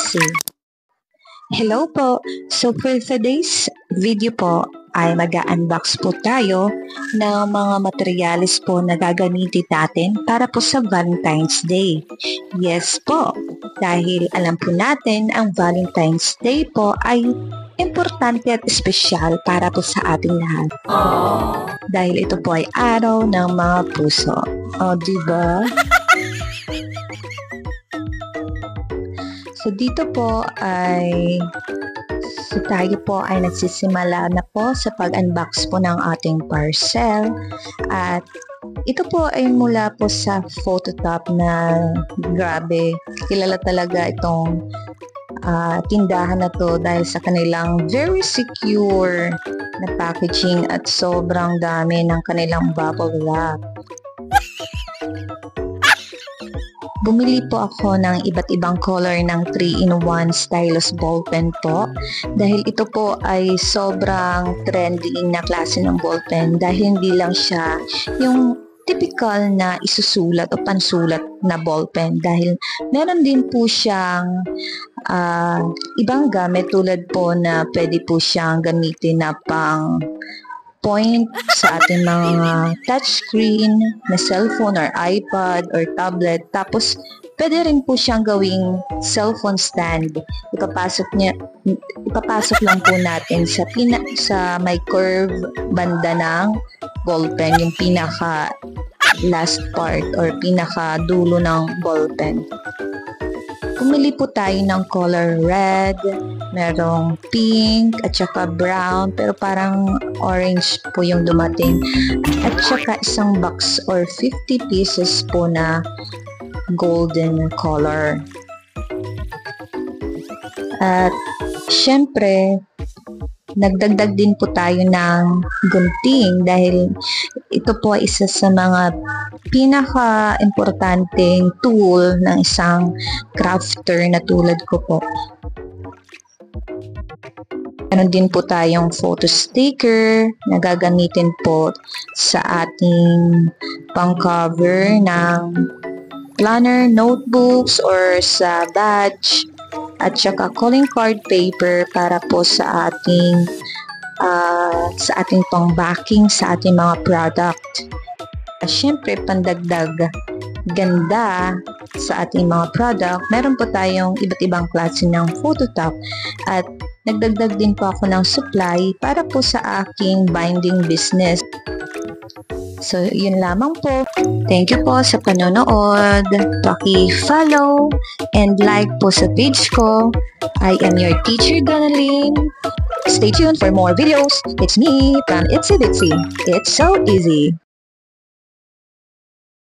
Itsy. Hello po! So for today's video po ay mag-unbox po tayo ng mga materyales po na gagamitin natin para po sa Valentine's Day. Yes po, dahil alam po natin ang Valentine's Day po ay importante at espesyal para po sa ating lahat. Dahil ito po ay araw ng mga puso. O, diba? So dito po ay tayo po ay nagsisimula na po sa pag-unbox po ng ating parcel, at ito po ay mula po sa Phototop na grabe, kilala talaga itong tindahan na to dahil sa kanilang very secure na packaging at sobrang dami ng kanilang bubble wrap. Bumili po ako ng iba't ibang color ng 3-in-1 stylus ballpen po dahil ito po ay sobrang trending na klase ng ballpen dahil hindi lang siya yung typical na isusulat o pansulat na ballpen dahil meron din po siyang ibang gamit tulad po na pwede po siyang gamitin na pang point sa ating mga touchscreen na cellphone or iPad or tablet. Tapos, pwede rin po siyang gawing cellphone stand. Ipapasok lang po natin sa may curve banda ng ballpen, yung pinaka last part or pinaka dulo ng ballpen. Pumili po tayo ng color red, merong pink, at saka brown, pero parang orange po yung dumating. At saka isang box or 50 pieces po na golden color. At syempre, nagdagdag din po tayo ng gunting dahil ito po ay isa sa mga pinaka-importanteng tool ng isang crafter na tulad ko po. Meron din po tayong photo sticker na gagamitin po sa ating pang-cover ng planner, notebooks, or sa badge. At saka calling card paper para po sa ating pang-backing sa ating mga product. Siyempre, pandagdag ganda sa ating mga product, meron po tayong iba't ibang klase ng Phototop at nagdagdag din po ako ng supply para po sa aking binding business. So, yun lamang po. Thank you po sa panonood. Paki-follow and like po sa page ko. I am your teacher, Donalyn. Stay tuned for more videos. It's me from Itsy Bitsy. It's so easy.